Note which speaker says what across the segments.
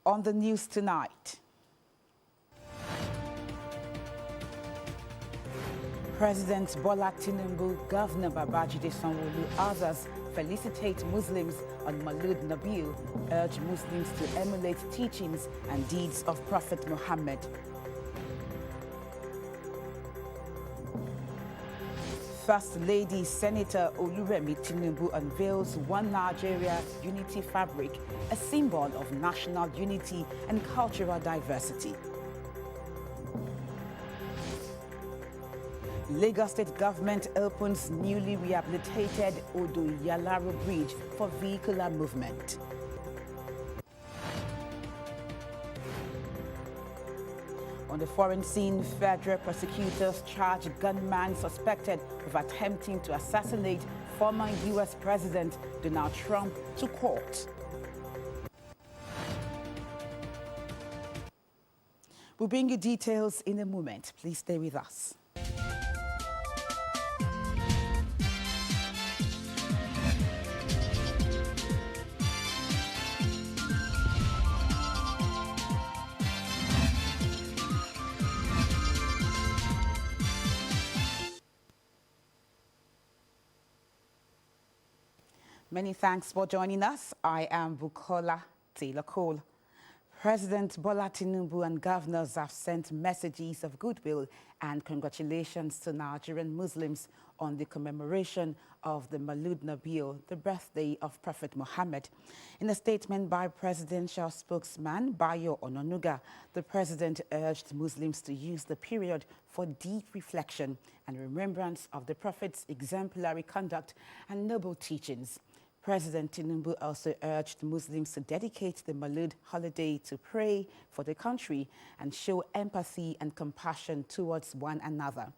Speaker 1: On the news tonight, President Bola Tinubu, Governor Babajide Sanwo-Olu, others felicitate Muslims on Maulud Nabil, urge Muslims to emulate teachings and deeds of Prophet Muhammad. First Lady Senator Oluremi Tinubu unveils One Nigeria Unity Fabric, a symbol of national unity and cultural diversity. Lagos State Government opens newly rehabilitated Ayo Bridge for vehicular movement. On the foreign scene, federal prosecutors charge gunman suspected of attempting to assassinate former U.S. President Donald Trump to court. We'll bring you details in a moment. Please stay with us. Many thanks for joining us. I am Bukola Taylor Cole. President Bola Tinubu and governors have sent messages of goodwill and congratulations to Nigerian Muslims on the commemoration of the Maulud Nabil, the birthday of Prophet Muhammad. In a statement by presidential spokesman Bayo Ononuga, the president urged Muslims to use the period for deep reflection and remembrance of the Prophet's exemplary conduct and noble teachings. President Tinubu also urged Muslims to dedicate the Maulud holiday to pray for the country and show empathy and compassion towards one another.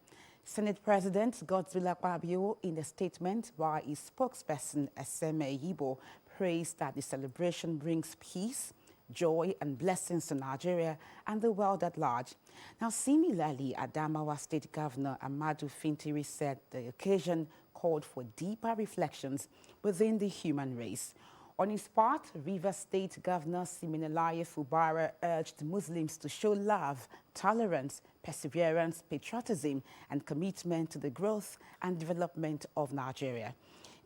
Speaker 1: Senate President Godswill Akpabio, in a statement by his spokesperson Eseme Yibo, praised that the celebration brings peace, joy and blessings to Nigeria and the world at large. Now, similarly, Adamawa State Governor Amadu Fintiri said the occasion called for deeper reflections within the human race. On his part, Rivers State Governor Siminalaye Fubara urged Muslims to show love, tolerance, perseverance, patriotism, and commitment to the growth and development of Nigeria.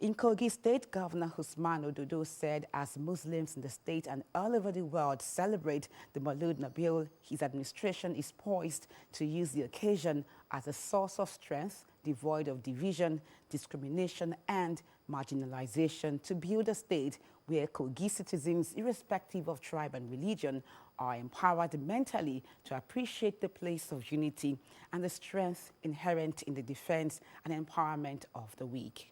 Speaker 1: In Kogi State, Governor Usman Ododo said as Muslims in the state and all over the world celebrate the Maulud Nabil, his administration is poised to use the occasion as a source of strength, devoid of division, discrimination, and marginalization to build a state where Kogi citizens, irrespective of tribe and religion, are empowered mentally to appreciate the place of unity and the strength inherent in the defense and empowerment of the weak.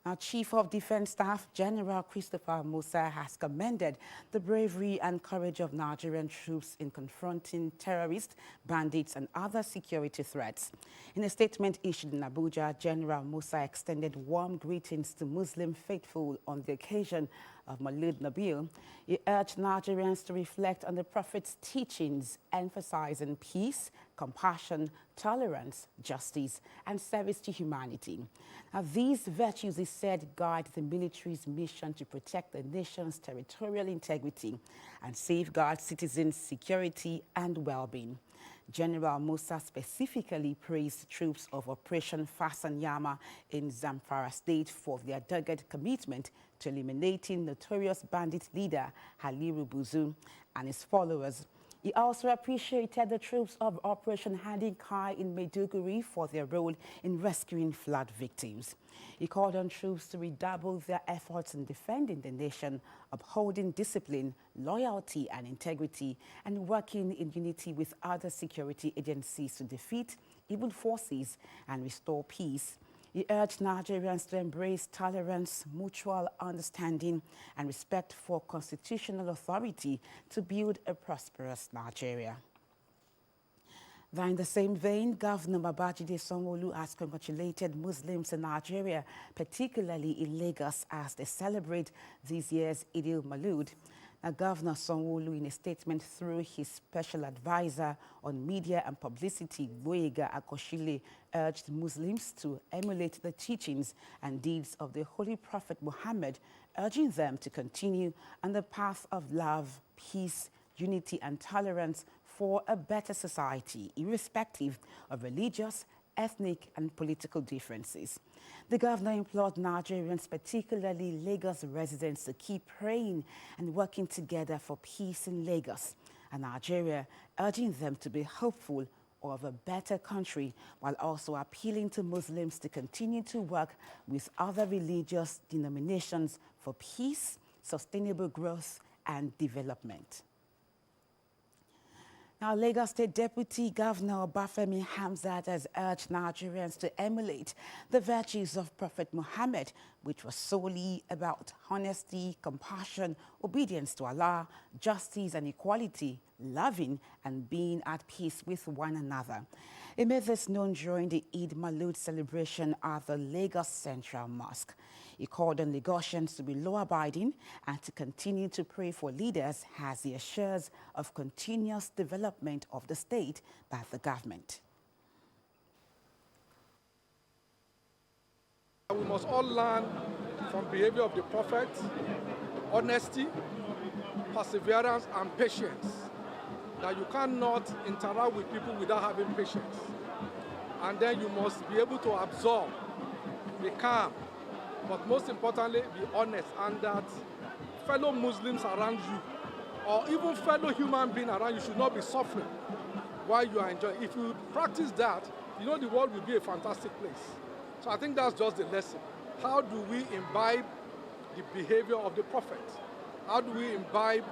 Speaker 1: Now, Chief of Defense Staff General Christopher Musa has commended the bravery and courage of Nigerian troops in confronting terrorists, bandits, and other security threats. In a statement issued in Abuja, General Musa extended warm greetings to Muslim faithful on the occasion of Maulud Nabil. He urged Nigerians to reflect on the Prophet's teachings, emphasizing peace, compassion, tolerance, justice, and service to humanity. Now, these virtues, he said, guide the military's mission to protect the nation's territorial integrity and safeguard citizens' security and well-being. General Musa specifically praised troops of Operation Fasanyama in Zamfara State for their dogged commitment to eliminating notorious bandit leader Haliru Buzu and his followers. He also appreciated the troops of Operation Hadi Kai in Maiduguri for their role in rescuing flood victims. He called on troops to redouble their efforts in defending the nation, upholding discipline, loyalty and integrity, and working in unity with other security agencies to defeat evil forces and restore peace. He urged Nigerians to embrace tolerance, mutual understanding, and respect for constitutional authority to build a prosperous Nigeria. Now, in the same vein, Governor Babajide Sanwo-Olu has congratulated Muslims in Nigeria, particularly in Lagos, as they celebrate this year's Eid al-Maulud. Now, Governor Sanwo-Olu, in a statement through his special advisor on media and publicity, Boyega Akoshile, urged Muslims to emulate the teachings and deeds of the Holy Prophet Muhammad, urging them to continue on the path of love, peace, unity and tolerance for a better society, irrespective of religious, ethnic and political differences. The governor implored Nigerians, particularly Lagos residents, to keep praying and working together for peace in Lagos and Nigeria, urging them to be hopeful of a better country, while also appealing to Muslims to continue to work with other religious denominations for peace, sustainable growth and development. Now, Lagos State Deputy Governor Obafemi Hamzat has urged Nigerians to emulate the virtues of Prophet Muhammad, which was solely about honesty, compassion, obedience to Allah, justice and equality, loving and being at peace with one another. He made this known during the Eid Maulud celebration at the Lagos Central Mosque. He called on Lagosians to be law-abiding and to continue to pray for leaders as he assures of continuous development of the state by the government.
Speaker 2: We must all learn from behavior of the Prophet, honesty, perseverance and patience. That you cannot interact with people without having patience. And then you must be able to absorb, be calm, but most importantly, be honest, and that fellow Muslims around you, or even fellow human beings around you, should not be suffering while you are enjoying. If you practice that, you know the world will be a fantastic place. So I think that's just the lesson. How do we imbibe the behavior of the Prophet? How do we imbibe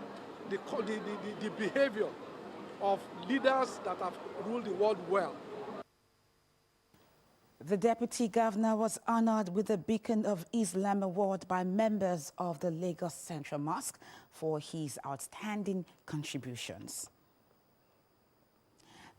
Speaker 2: the behavior of leaders that have ruled the world well?
Speaker 1: The Deputy Governor was honored with the Beacon of Islam Award by members of the Lagos Central Mosque for his outstanding contributions.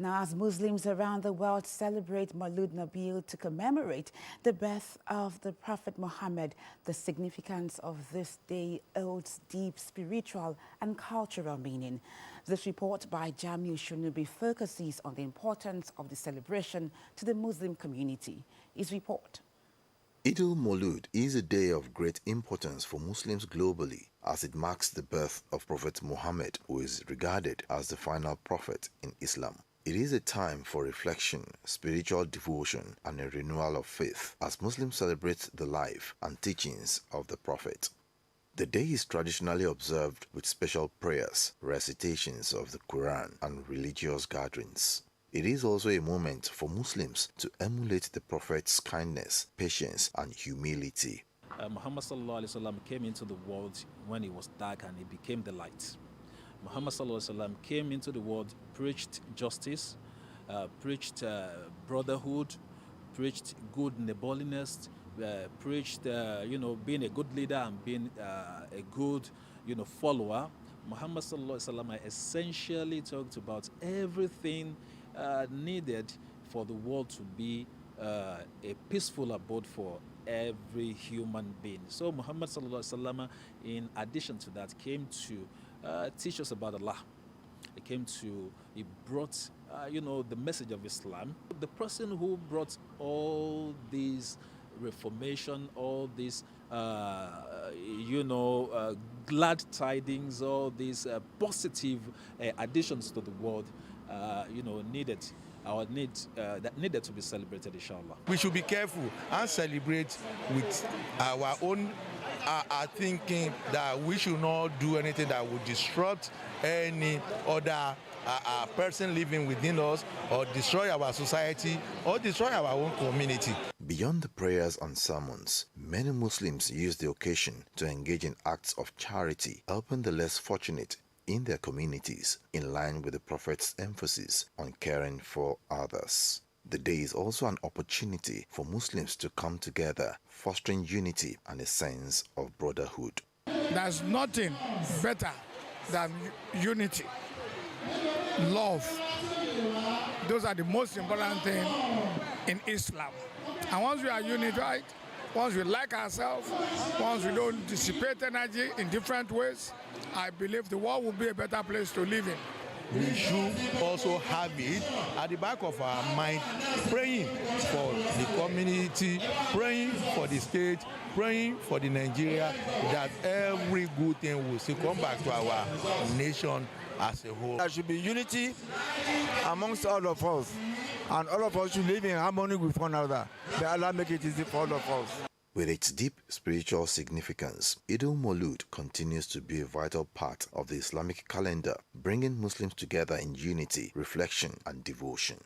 Speaker 1: Now, as Muslims around the world celebrate Maulud Nabil to commemorate the birth of the Prophet Muhammad, the significance of this day holds deep spiritual and cultural meaning. This report by Jamil Shunubi focuses on the importance of the celebration to the Muslim community. His report.
Speaker 3: Eid al-Maulud is a day of great importance for Muslims globally, as it marks the birth of Prophet Muhammad, who is regarded as the final prophet in Islam. It is a time for reflection, spiritual devotion, and a renewal of faith as Muslims celebrate the life and teachings of the Prophet. The day is traditionally observed with special prayers, recitations of the Quran, and religious gatherings. It is also a moment for Muslims to emulate the Prophet's kindness, patience, and humility.
Speaker 4: Muhammad sallallahu alaihi wasallam came into the world when it was dark and he became the light. Muhammad sallallahu alaihi wasallam came into the world, preached justice, preached brotherhood, preached good neighborliness, preached being a good leader and being a good follower. Muhammad sallallahu alaihi wasallam essentially talked about everything needed for the world to be a peaceful abode for every human being. So Muhammad sallallahu alaihi wasallam, in addition to that, came to teach us about Allah. He brought, the message of Islam. The person who brought all these reformation, all these, glad tidings, all these positive additions to the world, that needed to be celebrated, inshallah.
Speaker 5: We should be careful and celebrate with our own thinking, that we should not do anything that would disrupt any other person living within us, or destroy our society, or destroy our own community.
Speaker 3: Beyond the prayers and sermons, many Muslims use the occasion to engage in acts of charity, helping the less fortunate in their communities, in line with the Prophet's emphasis on caring for others. The day is also an opportunity for Muslims to come together, fostering unity and a sense of brotherhood.
Speaker 6: There's nothing better than unity, love. Those are the most important things in Islam. And once we are unified, once we like ourselves, once we don't dissipate energy in different ways, I believe the world will be a better place to live in.
Speaker 5: We should also have it at the back of our mind, praying for the community, praying for the state, praying for the Nigeria, that every good thing will still come back to our nation as a whole.
Speaker 7: There should be unity amongst all of us, and all of us should live in harmony with one another. May Allah make it easy for all of us.
Speaker 3: With its deep spiritual significance, Eid al-Maulud continues to be a vital part of the Islamic calendar, bringing Muslims together in unity, reflection, and devotion.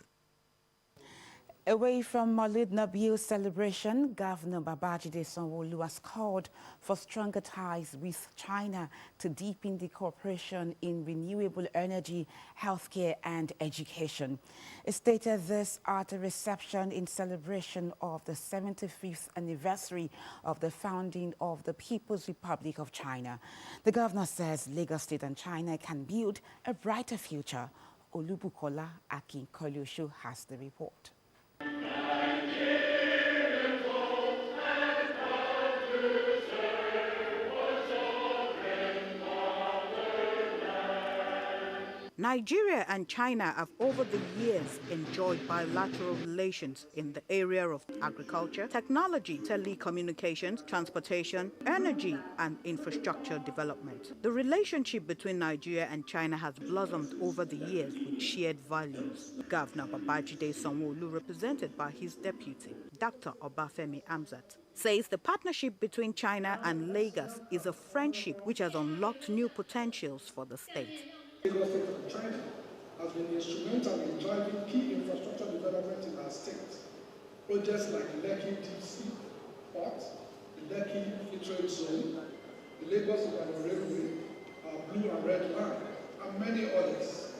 Speaker 1: Away from Maulid Nabi's celebration, Governor Babajide Sanwo-Olu has called for stronger ties with China to deepen the cooperation in renewable energy, healthcare and education. He stated this at a reception in celebration of the 75th anniversary of the founding of the People's Republic of China. The governor says Lagos State and China can build a brighter future. Olubukola Akinkolusho has the report.
Speaker 8: Nigeria and China have over the years enjoyed bilateral relations in the area of agriculture, technology, telecommunications, transportation, energy, and infrastructure development. The relationship between Nigeria and China has blossomed over the years with shared values. Governor Babajide Sanwo-Olu, represented by his deputy, Dr. Obafemi Amzat, says the partnership between China and Lagos is a friendship which has unlocked new potentials for the state.
Speaker 2: Lagos State and China has been instrumental in driving key infrastructure development in our state. Projects like Lekki Deep Sea Port, the Lekki Free Trade Zone, the Lagos Ibadan Railway, our Blue and Red Line, and many others.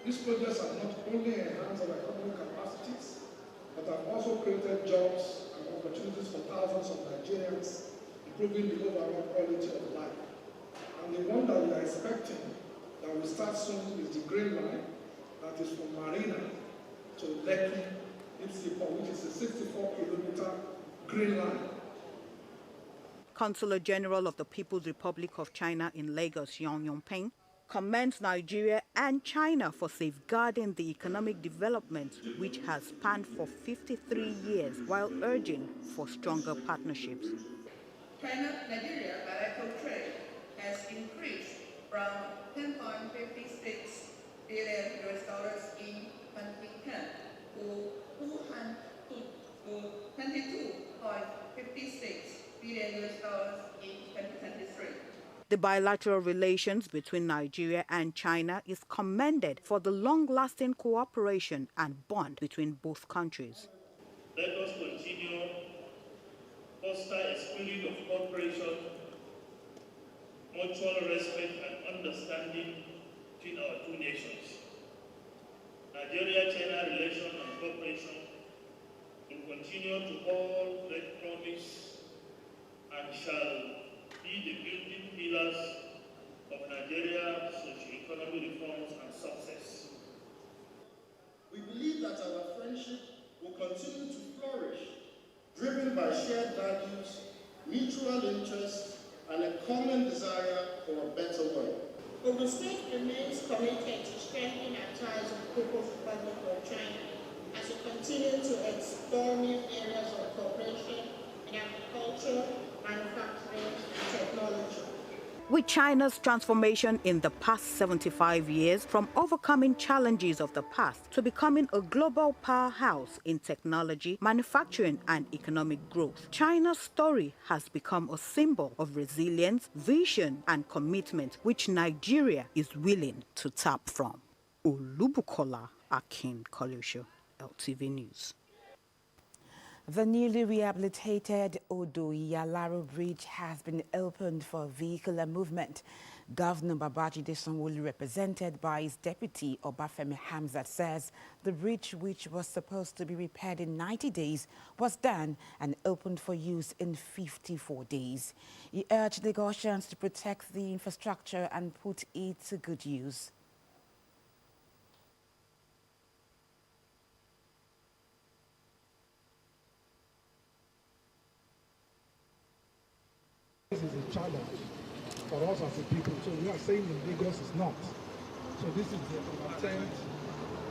Speaker 2: These projects have not only enhanced our economic capacities, but have also created jobs and opportunities for thousands of Nigerians, improving the overall quality of life. And the one that we are expecting that will start soon is the Green Line, that is from Marina to Lekki, which is a 64-kilometer Green Line.
Speaker 8: Consular General of the People's Republic of China in Lagos, Yang Yongpeng, commends Nigeria and China for safeguarding the economic development which has spanned for 53 years while urging for stronger partnerships.
Speaker 9: China-Nigeria bilateral trade has increased from $10.56 billion in 2010 to $22.56 billion in 2023.
Speaker 8: The bilateral relations between Nigeria and China is commended for the long-lasting cooperation and bond between both countries.
Speaker 10: Let us continue to foster a spirit of cooperation, mutual respect and understanding between our two nations. Nigeria-China relations and cooperation will continue to hold great promise and shall be the building pillars of Nigeria's socio-economic reforms and success.
Speaker 11: We believe that our friendship will continue to flourish, driven by shared values, mutual interests, and a common desire for a better world.
Speaker 12: Ogun State remains committed to strengthening our ties with the People's Republic of China as we continue to explore new areas of cooperation in agriculture, manufacturing, and technology.
Speaker 8: With China's transformation in the past 75 years, from overcoming challenges of the past to becoming a global powerhouse in technology, manufacturing, and economic growth, China's story has become a symbol of resilience, vision, and commitment, which Nigeria is willing to tap from. Olubukola Akinkolusho, LTV News.
Speaker 1: The newly rehabilitated Ayo Bridge has been opened for vehicular movement. Governor Babajide Sanwo-Olu, represented by his deputy Obafemi Hamzat, says the bridge, which was supposed to be repaired in 90 days, was done and opened for use in 54 days. He urged Lagosians to protect the infrastructure and put it to good use.
Speaker 2: challenge for us as a people. So we are saying in Lagos is not. So this is the attempt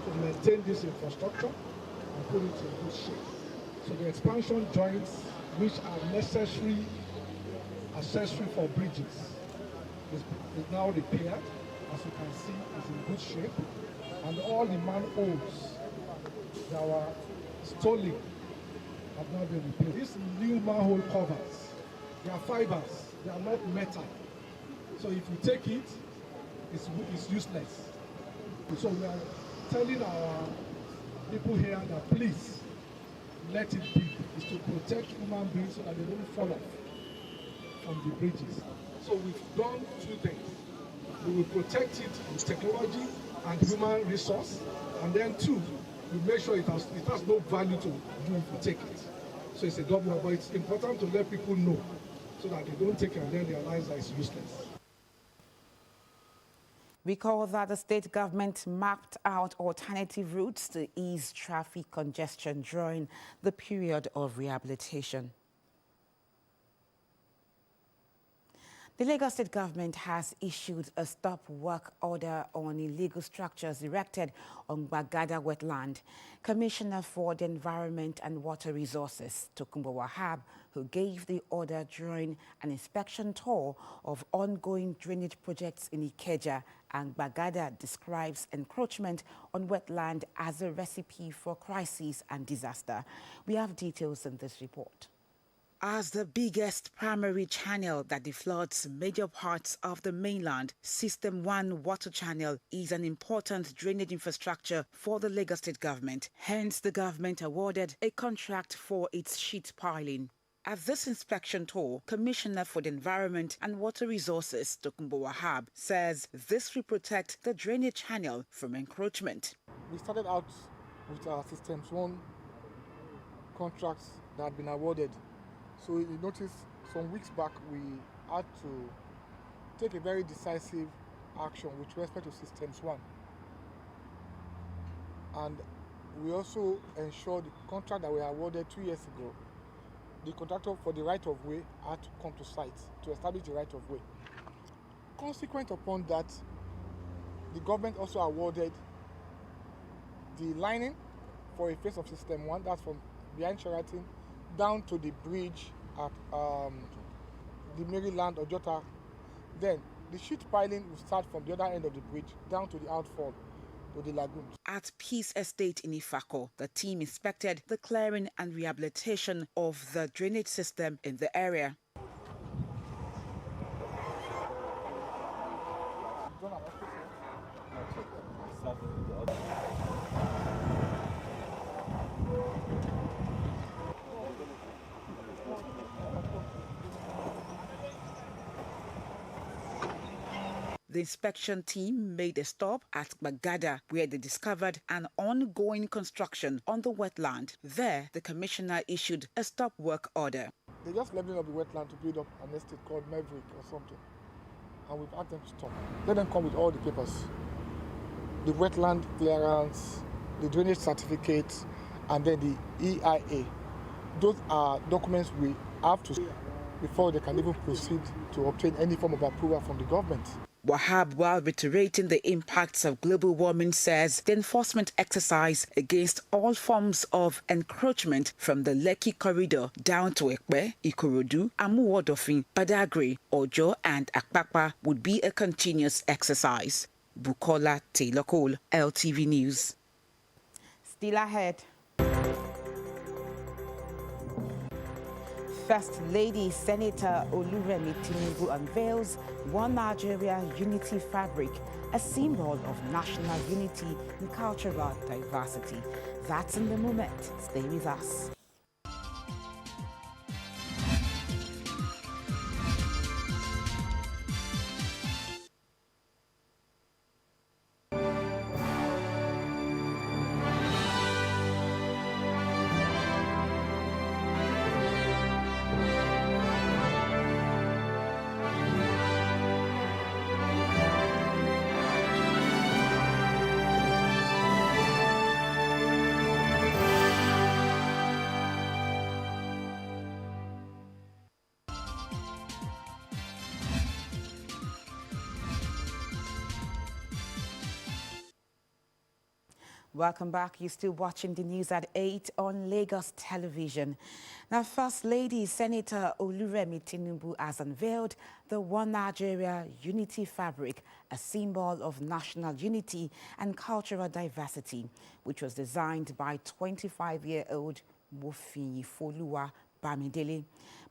Speaker 2: to maintain this infrastructure and put it in good shape. So the expansion joints, which are necessary, accessory for bridges, is now repaired. As you can see, it's in good shape. And all the manholes that were stolen have not been replaced. These new manhole covers, they are fibers, they are not metal. So if you take it, it's useless. So we are telling our people here that please let it be. It's to protect human beings so that they don't fall off from the bridges. So we've done two things. We will protect it with technology and human resource, and then two, we make sure it has no value to you if you take it. So it's a double, but it's important to let people know so that they don't take it and then realize that it's useless.
Speaker 1: Recall that the state government mapped out alternative routes to ease traffic congestion during the period of rehabilitation. The Lagos State government has issued a stop work order on illegal structures erected on Bagada wetland. Commissioner for the Environment and Water Resources, Tokunbo Wahab, who gave the order during an inspection tour of ongoing drainage projects in Ikeja and Bagada, describes encroachment on wetland as a recipe for crisis and disaster. We have details in this report. As the biggest primary channel that defloods major parts of the mainland, System 1 Water Channel is an important drainage infrastructure for the Lagos State government. Hence, the government awarded a contract for its sheet piling. At this inspection tour, Commissioner for the Environment and Water Resources, Tokunbo Wahab, says this will protect the drainage channel from encroachment.
Speaker 2: We started out with our Systems 1 contracts that had been awarded. So you notice some weeks back we had to take a very decisive action with respect to Systems 1. And we also ensured the contract that we awarded 2 years ago, the contractor for the right-of-way had to come to site to establish the right-of-way. Consequent upon that, the government also awarded the lining for a phase of System 1, that's from behind Sheraton down to the bridge at the Maryland Ojota. Then the sheet piling will start from the other end of the bridge down to the outfall to the lagoons.
Speaker 1: At Peace Estate in Ifako, the team inspected the clearing and rehabilitation of the drainage system in the area. The inspection team made a stop at Bagada, where they discovered an ongoing construction on the wetland. There, the commissioner issued a stop work order.
Speaker 2: They just leveling up the wetland to build up an estate called Maverick or something. And we've asked them to stop. Let them come with all the papers. The wetland clearance, the drainage certificate, and then the EIA. Those are documents we have to see before they can even proceed to obtain any form of approval from the government.
Speaker 1: Wahab, while reiterating the impacts of global warming, says the enforcement exercise against all forms of encroachment from the Lekki corridor down to Ekpe, Urudu, Amuwodofin, Badagry, Ojo and Akpakpa would be a continuous exercise. Bukola Taylor Cole, LTV News. Still ahead. First Lady Senator Oluremi Tinubu unveils One Nigeria Unity Fabric, a symbol of national unity and cultural diversity. That's in the moment. Stay with us. Welcome back. You're still watching the news at 8 on Lagos Television. Now, First Lady Senator Oluremi Tinubu has unveiled the One Nigeria Unity Fabric, a symbol of national unity and cultural diversity, which was designed by 25-year-old Mofi Foluwa Bamidele.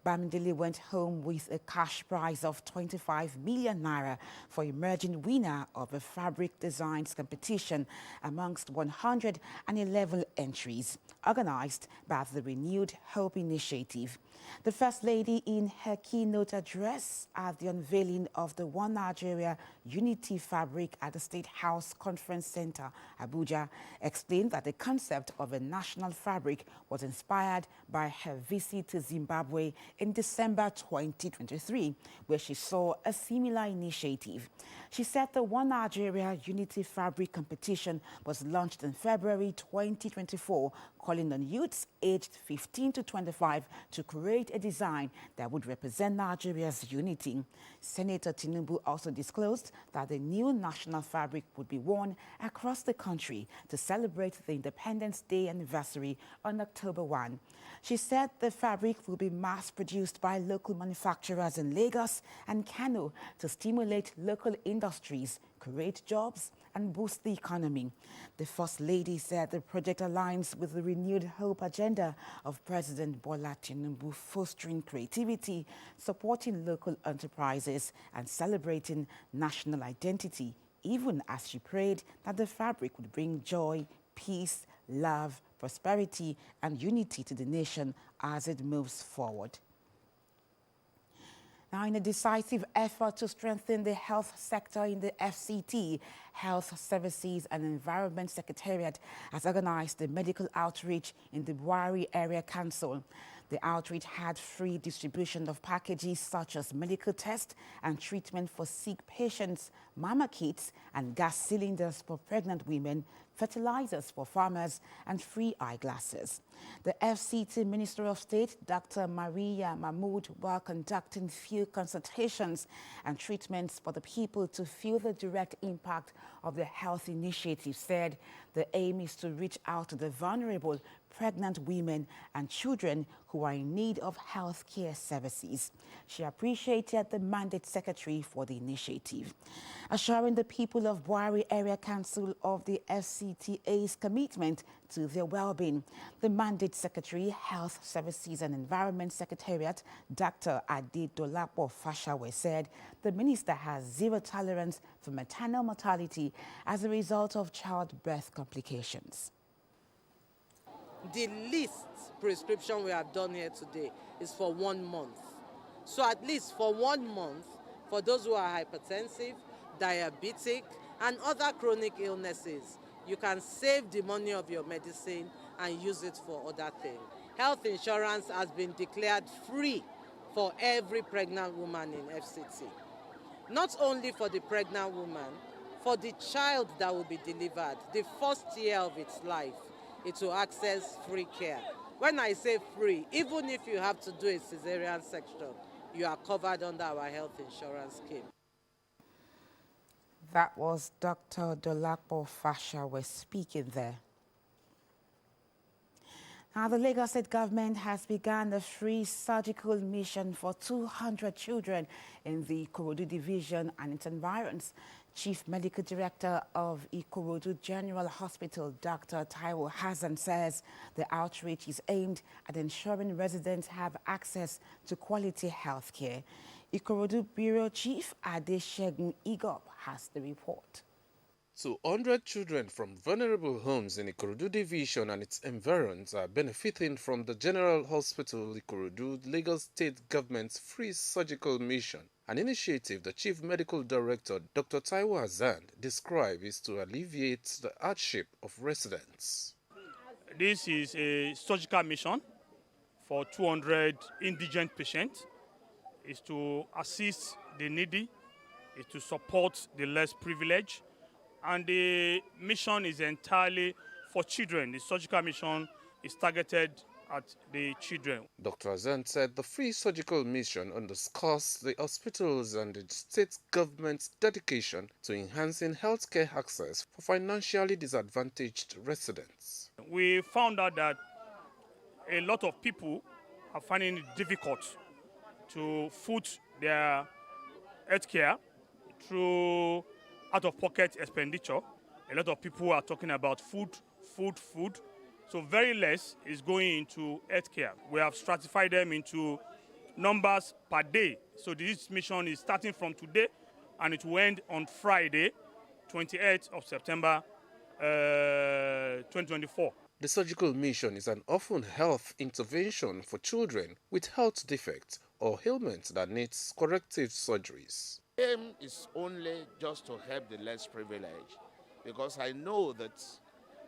Speaker 1: Bamidele went home with a cash prize of 25 million naira for emerging winner of a fabric designs competition amongst 111 entries organized by the Renewed Hope Initiative. The First Lady, in her keynote address at the unveiling of the One Nigeria Unity Fabric at the State House Conference Center, Abuja, explained that the concept of a national fabric was inspired by her visit to Zimbabwe in December 2023, where she saw a similar initiative. She said the One Nigeria Unity Fabric competition was launched in February 2024, calling on youths aged 15 to 25 to create a design that would represent Nigeria's unity. Senator Tinubu also disclosed that the new national fabric would be worn across the country to celebrate the Independence Day anniversary on October 1. She said the fabric will be mass-produced by local manufacturers in Lagos and Kano to stimulate local industries, create jobs, and boost the economy. The First Lady said the project aligns with the renewed hope agenda of President Bola Tinubu, fostering creativity, supporting local enterprises, and celebrating national identity, even as she prayed that the fabric would bring joy, peace, love, prosperity, and unity to the nation as it moves forward. Now, in a decisive effort to strengthen the health sector in the FCT, Health Services and Environment Secretariat has organized a medical outreach in the Buhari Area Council. The outreach had free distribution of packages such as medical tests and treatment for sick patients, mama kits and gas cylinders for pregnant women, fertilizers for farmers, and free eyeglasses. The FCT Minister of State, Dr. Maria Mahmood, while conducting field consultations and treatments for the people to feel the direct impact of the health initiative, said the aim is to reach out to the vulnerable, pregnant women and children who are in need of health care services. She appreciated the Mandate Secretary for the initiative. Assuring the people of Buhari Area Council of the FCTA's commitment to their well-being, the Mandate Secretary, Health Services and Environment Secretariat, Dr. Adedolapo Fashawe, said the minister has zero tolerance for maternal mortality as a result of childbirth complications.
Speaker 13: The least prescription we have done here today is for 1 month. So at least for 1 month, for those who are hypertensive, diabetic, and other chronic illnesses, you can save the money of your medicine and use it for other things. Health insurance has been declared free for every pregnant woman in FCT. Not only for the pregnant woman, for the child that will be delivered, the first year of its life, it will access free care. When I say free, even if you have to do a cesarean section, you are covered under our health insurance scheme.
Speaker 1: That was Dr. Dolapo Fashawe speaking there. Now, the Lagos State government has begun a free surgical mission for 200 children in the Urudu division and its environs. Chief Medical Director of Urudu General Hospital, Dr. Taiwo Hassan, says the outreach is aimed at ensuring residents have access to quality health care. Urudu Bureau Chief Adeshegun Igop has the report.
Speaker 14: 200 children from vulnerable homes in Ikorodu Division and its environs are benefiting from the General Hospital Ikorodu Lagos State Government's free surgical mission, an initiative the Chief Medical Director, Dr. Taiwo Hassan, described is to alleviate the hardship of residents.
Speaker 15: This is a surgical mission for 200 indigent patients. It's to assist the needy, it's to support the less privileged, and the mission is entirely for children. The surgical mission is targeted at the children.
Speaker 14: Dr. Azan said the free surgical mission underscores the hospitals and the state government's dedication to enhancing healthcare access for financially disadvantaged residents.
Speaker 15: We found out that a lot of people are finding it difficult to foot their healthcare through out-of-pocket expenditure. A lot of people are talking about food. So very less is going into healthcare. We have stratified them into numbers per day. So this mission is starting from today, and it will end on Friday, 28th of September, 2024.
Speaker 14: The surgical mission is an orphan health intervention for children with health defects or ailments that needs corrective surgeries.
Speaker 16: The aim is only just to help the less privileged, because I know that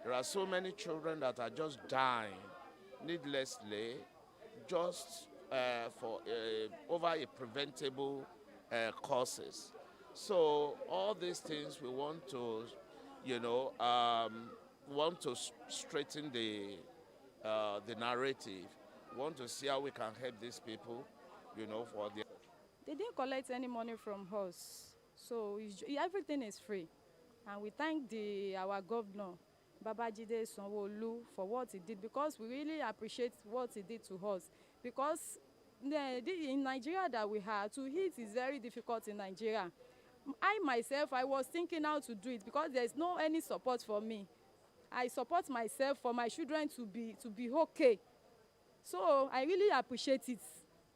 Speaker 16: there are so many children that are just dying needlessly just for over a preventable causes. So all these things we want to, straighten the narrative. We want to see how we can help these people, for their.
Speaker 17: They didn't collect any money from us, so everything is free. And we thank our governor, Babajide Sanwo-Olu, for what he did, because we really appreciate what he did to us. Because in Nigeria that we have, to eat is very difficult in Nigeria. I was thinking how to do it because there's no any support for me. I support myself for my children to be okay. So I really appreciate it.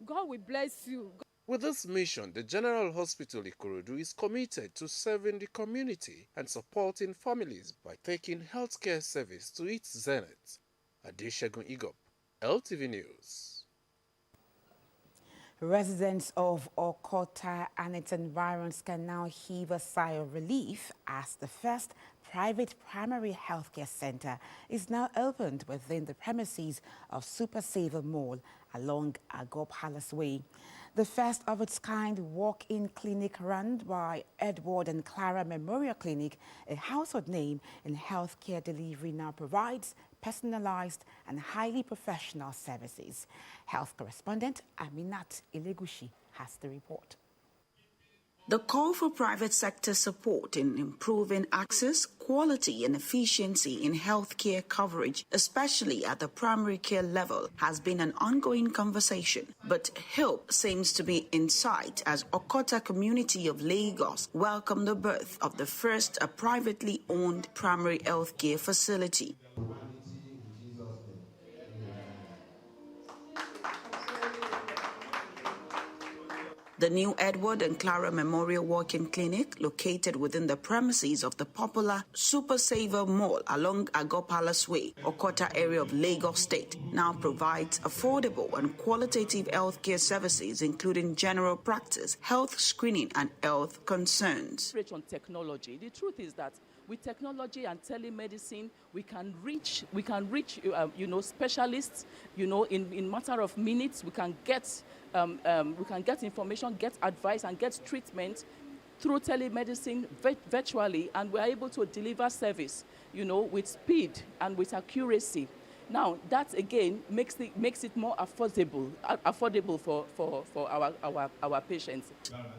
Speaker 17: God will bless you.
Speaker 14: With this mission, the General Hospital Ikorodu is committed to serving the community and supporting families by taking healthcare service to its zenith. Adeshegun Igop, LTV News.
Speaker 1: Residents of Okota and its environs can now heave a sigh of relief as the first private primary healthcare center is now opened within the premises of Super Saver Mall along Ago Palace Way. The first of its kind walk-in clinic run by Edward and Clara Memorial Clinic, a household name in healthcare delivery, now provides personalized and highly professional services. Health correspondent Aminat Ilegushi has the report.
Speaker 18: The call for private sector support in improving access, quality and efficiency in healthcare coverage, especially at the primary care level, has been an ongoing conversation. But help seems to be in sight as Okota community of Lagos welcomed the birth of the first privately owned primary healthcare facility. The new Edward and Clara Memorial Walk-in Clinic, located within the premises of the popular Super Saver Mall along Ago Palace Way, Okota area of Lagos State, now provides affordable and qualitative healthcare services, including general practice, health screening, and health concerns.
Speaker 19: On technology, the truth is that with technology and telemedicine, we can reach specialists, in matter of minutes. We can get information, get advice, and get treatment through telemedicine virtually, and we're able to deliver service, with speed and with accuracy. Now, that again makes it more affordable for our patients.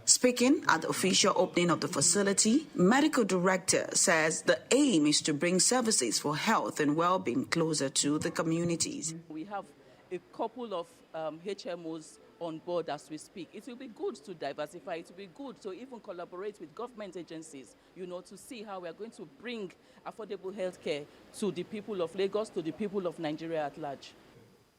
Speaker 18: Speaking at the official opening of the facility, medical director says the aim is to bring services for health and well-being closer to the communities.
Speaker 19: We have a couple of HMOs on board as we speak. It will be good to diversify. It will be good to even collaborate with government agencies, to see how we are going to bring affordable healthcare to the people of Lagos, to the people of Nigeria at large.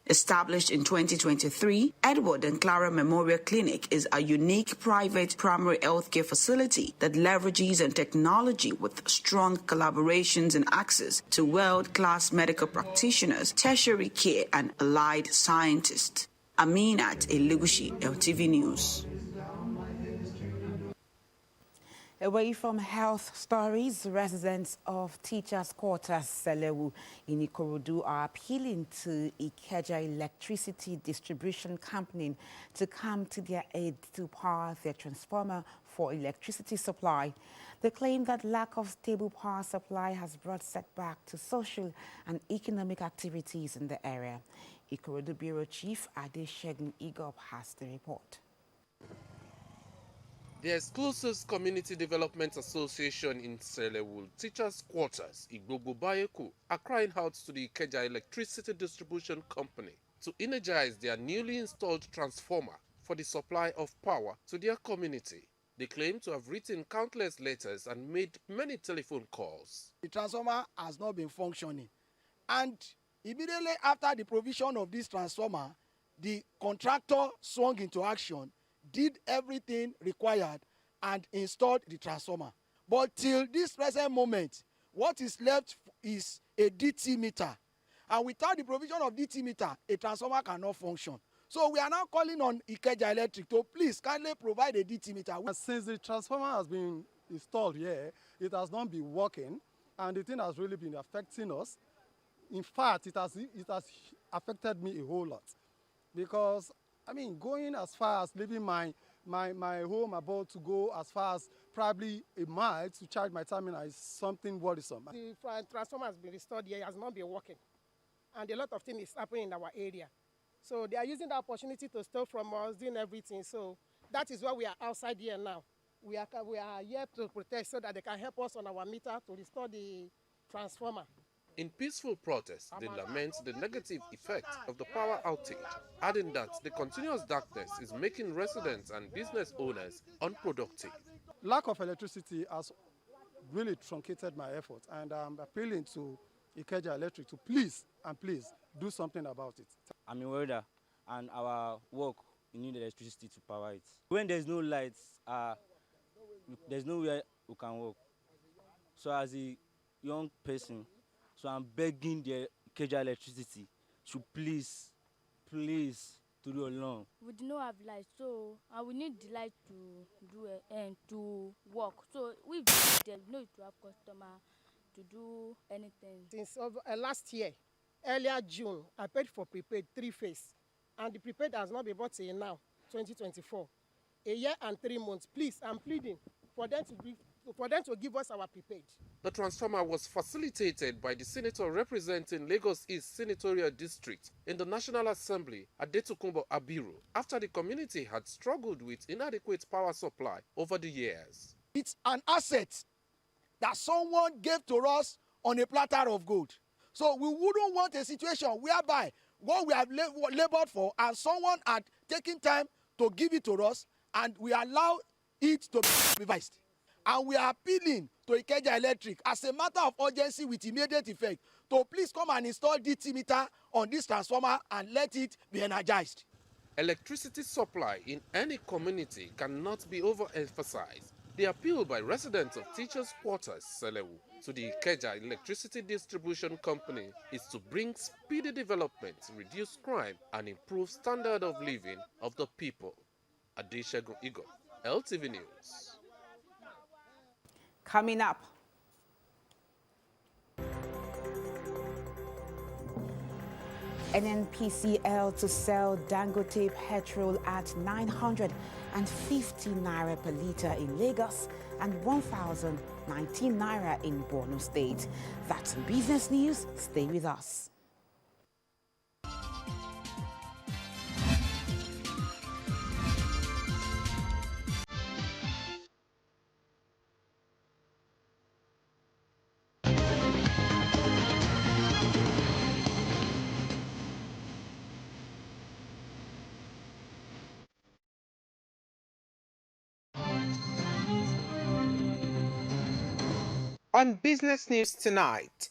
Speaker 18: Established in 2023, Edward and Clara Memorial Clinic is a unique private primary healthcare facility that leverages on technology with strong collaborations and access to world-class medical practitioners, tertiary care, and allied scientists. Aminat Ilegushi, LTV News.
Speaker 1: Away from health stories, residents of Teachers' Quarters, Selewu in Ikorodu are appealing to Ikeja Electricity Distribution Company to come to their aid to power their transformer for electricity supply. They claim that lack of stable power supply has brought setback to social and economic activities in the area. Urudu Bureau Chief Adeshegun Igop has the report.
Speaker 14: The Exclusive Community Development Association in Selewu Teachers Quarters, Igbogo Bayeku, are crying out to the Ikeja Electricity Distribution Company to energize their newly installed transformer for the supply of power to their community. They claim to have written countless letters and made many telephone calls.
Speaker 20: The transformer has not been functioning, and immediately after the provision of this transformer, the contractor swung into action, did everything required, and installed the transformer. But till this present moment, what is left is a DT meter. And without the provision of DT meter, a transformer cannot function. So we are now calling on Ikeja Electric to please kindly provide a DT meter.
Speaker 21: Since the transformer has been installed here, it has not been working, and the thing has really been affecting us. In fact, it has affected me a whole lot, because I mean, going as far as leaving my home, about to go as far as probably a mile to charge my terminal is something worrisome.
Speaker 22: The transformer has been restored here, it has not been working, and a lot of things is happening in our area. So they are using the opportunity to steal from us, doing everything. So that is why we are outside here now. We are here to protest so that they can help us on our meter to restore the transformer.
Speaker 14: In peaceful protest, they lament the negative effect of the power outage, adding that the continuous darkness is making residents and business owners unproductive.
Speaker 21: Lack of electricity has really truncated my efforts, and I'm appealing to Ikeja Electric to please do something about it.
Speaker 23: I'm a welder, and our work, we need electricity to power it. When there's no lights, there's nowhere we can work. So as a young person, so I'm begging the Ikeja Electricity to please to do along.
Speaker 24: We do not have light, so we need the light to do and to work. So we there's no to have customer to do anything.
Speaker 22: Since last year, earlier June, I paid for prepaid 3-phase, and the prepaid has not been bought till now, 2024. A year and 3 months. Please, I'm pleading for them to give us our prepaid.
Speaker 14: The transformer was facilitated by the senator representing Lagos East Senatorial District in the National Assembly, Adetukumbo Abiru, after the community had struggled with inadequate power supply over the years.
Speaker 20: It's an asset that someone gave to us on a platter of gold. So we wouldn't want a situation whereby what we have labored for and someone had taken time to give it to us, and we allow it to be revised. And we are appealing to Ikeja Electric as a matter of urgency with immediate effect to please come and install DT meter on this transformer and let it be energized.
Speaker 14: Electricity supply in any community cannot be overemphasized. The appeal by residents of Teachers Quarters, Selewu, to the Ikeja Electricity Distribution Company is to bring speedy development, reduce crime, and improve standard of living of the people. Adeshegun Igop, LTV News.
Speaker 1: Coming up, NNPCL to sell Dangote petrol at 950 naira per litre in Lagos and 1,019 naira in Borno State. That's business news. Stay with us.
Speaker 25: On Business News tonight,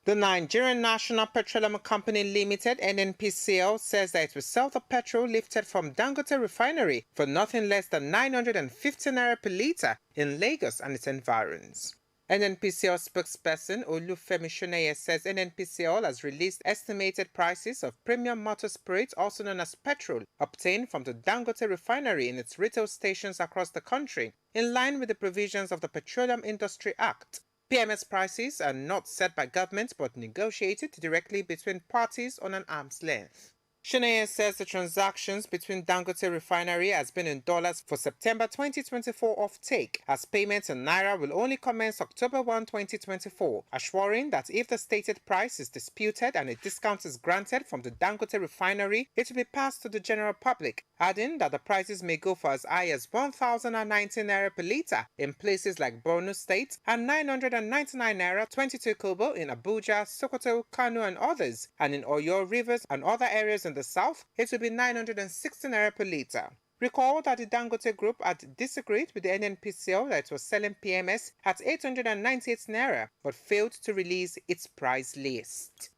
Speaker 25: the Nigerian National Petroleum Company Limited, NNPCL, says that it will sell the petrol lifted from Dangote Refinery for nothing less than 950 naira per litre in Lagos and its environs. NNPCL spokesperson Olufemi Shuneye says NNPCL has released estimated prices of premium motor spirit, also known as petrol, obtained from the Dangote Refinery in its retail stations across the country, in line with the provisions of the Petroleum Industry Act. PMS prices are not set by government but negotiated directly between parties on an arm's length. Shanaye says the transactions between Dangote Refinery has been in dollars for September 2024 off-take, as payments in Naira will only commence October 1, 2024, assuring that if the stated price is disputed and a discount is granted from the Dangote Refinery, it will be passed to the general public, adding that the prices may go for as high as 1,019 Naira per litre in places like Borno State and 999 Naira 22 kobo in Abuja, Sokoto, Kano and others, and in Oyo, Rivers and other areas in the south, it will be 960 Naira per litre. Recall that the Dangote Group had disagreed with the NNPCL that it was selling PMS at 898 Naira, but failed to release its price list.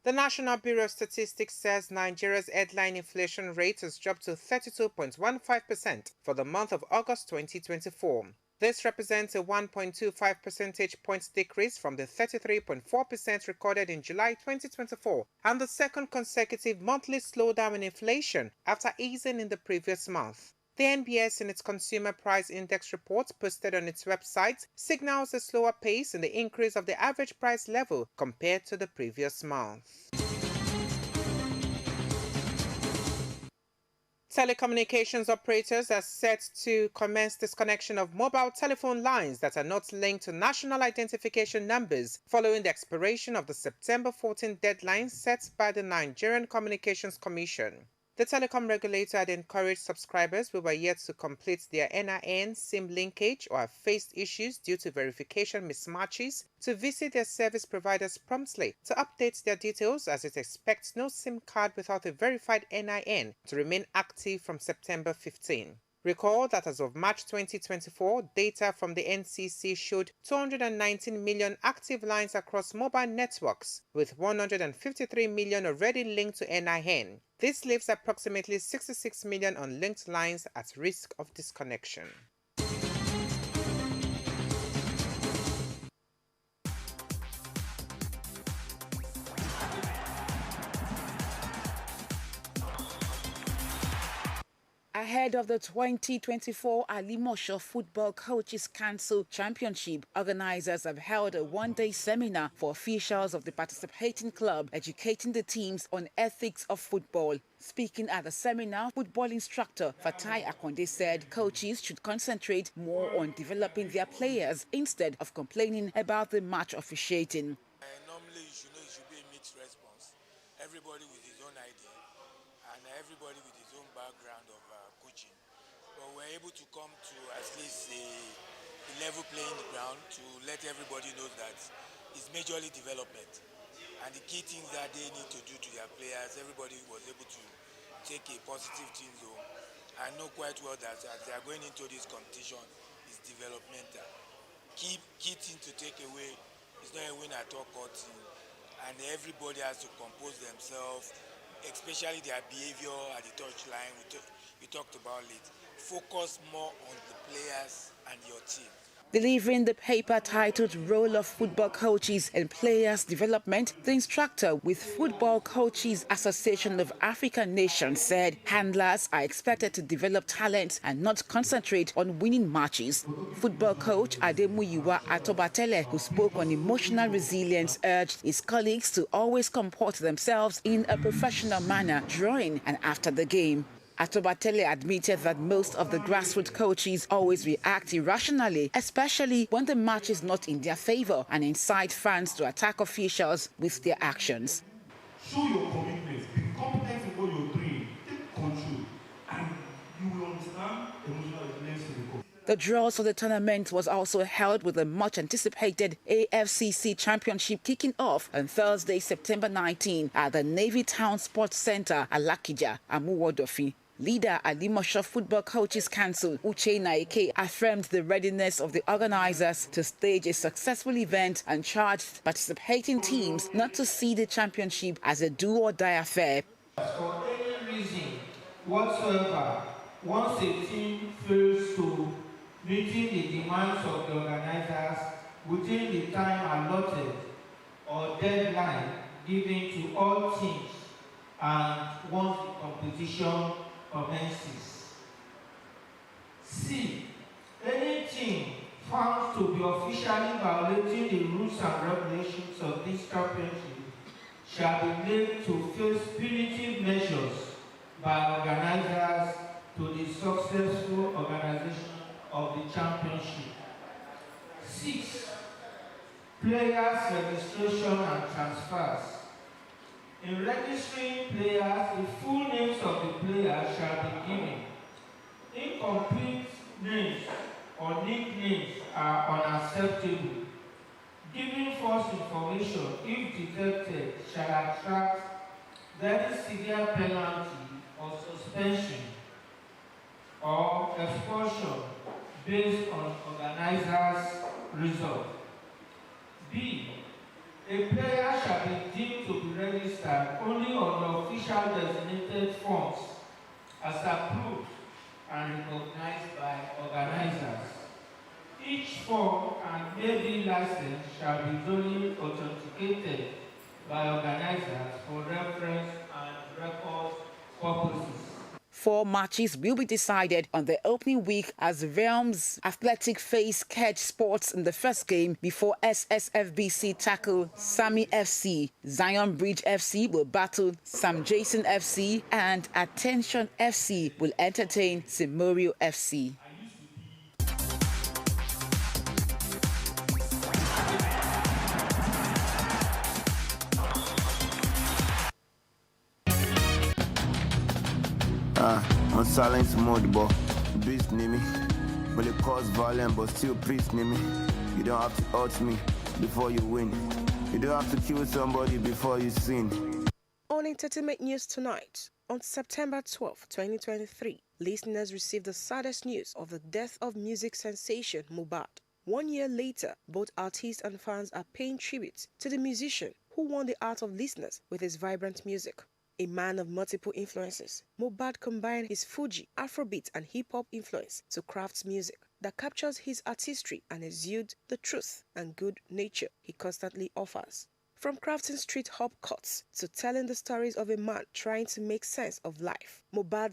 Speaker 25: The National Bureau of Statistics says Nigeria's headline inflation rate has dropped to 32.15% for the month of August 2024. This represents a 1.25 percentage points decrease from the 33.4% recorded in July 2024 and the second consecutive monthly slowdown in inflation after easing in the previous month. The NBS in its Consumer Price Index report posted on its website signals a slower pace in the increase of the average price level compared to the previous month. Telecommunications operators are set to commence disconnection of mobile telephone lines that are not linked to national identification numbers following the expiration of the September 14 deadline set by the Nigerian Communications Commission. The telecom regulator had encouraged subscribers who were yet to complete their NIN SIM linkage or have faced issues due to verification mismatches to visit their service providers promptly to update their details, as it expects no SIM card without a verified NIN to remain active from September 15. Recall that as of March 2024, data from the NCC showed 219 million active lines across mobile networks, with 153 million already linked to NIN. This leaves approximately 66 million unlinked lines at risk of disconnection.
Speaker 1: Ahead of the 2024 Alimosho Football Coaches Council Championship, organizers have held a one-day seminar for officials of the participating club, educating the teams on ethics of football. Speaking at the seminar, football instructor Fatai Akonde said coaches should concentrate more on developing their players instead of complaining about the match officiating.
Speaker 3: Normally, it should be a mixed response. Everybody with his own idea and everybody with his own background of coaching. But we're able to come to at least a level playing ground to let everybody know that it's majorly development. And the key things that they need to do to their players, everybody was able to take a positive thing home and know quite well that as they are going into this competition, it's developmental. Key thing to take away is not a win at all cost thing, and everybody has to compose themselves, especially their behavior at the touchline. We talked about it. Focus more on the players and your team.
Speaker 1: Delivering the paper titled Role of Football Coaches and Players Development, the instructor with Football Coaches Association of African Nations said handlers are expected to develop talent and not concentrate on winning matches. Football coach Ademuyiwa Atobatele, who spoke on emotional resilience, urged his colleagues to always comport themselves in a professional manner during and after the game. Atobatele admitted that most of the grassroots coaches always react irrationally, especially when the match is not in their favor, and incite fans to attack officials with their actions.
Speaker 4: Show your commitment, be competent in what you're doing, take control, and you will understand emotional resilience to the coach.
Speaker 1: The draws for the tournament was also held with the much-anticipated AFCC Championship kicking off on Thursday, September 19 at the Navy Town Sports Center, Alakija, Amuwodofi. Leader Alimosho Football Coaches Council, Uche Naike, affirmed the readiness of the organizers to stage a successful event and charged participating teams not to see the championship as a do-or-die affair.
Speaker 5: For any reason whatsoever, once a team fails to meeting the demands of the organizers within the time allotted or deadline given to all teams, and once the competition commences. C. Any team found to be officially violating the rules and regulations of this championship shall be made to face punitive measures by organizers to the successful organization of the championship. 6. Players' registration and transfers. In registering players, the full names of the players shall be given. Incomplete names or nicknames are unacceptable. Giving false information, if detected, shall attract very severe penalty or suspension or expulsion based on organizers' result. B. A player shall be deemed to be registered only on the official designated forms as approved and recognized by organizers. Each form and maybe license shall be duly authenticated by organizers for reference and record purposes.
Speaker 1: 4 matches will be decided on the opening week as Realms Athletic face Kedge Sports in the first game before SSFBC tackle Sami FC. Zion Bridge FC will battle Sam Jason FC and Attention FC will entertain Simorio FC.
Speaker 6: On silence mode, but beast near me. Will it cause violence, but still priest near me. You don't have to hurt me before you win. You don't have to kill somebody before you sin.
Speaker 7: On Entertainment News tonight, on September 12, 2023, listeners received the saddest news of the death of music sensation Mohbad. 1 year later, both artists and fans are paying tribute to the musician who won the heart of listeners with his vibrant music. A man of multiple influences, Mohbad combined his Fuji, Afrobeat and hip-hop influence to craft music that captures his artistry and exudes the truth and good nature he constantly offers. From crafting street hop cuts to telling the stories of a man trying to make sense of life, Mohbad's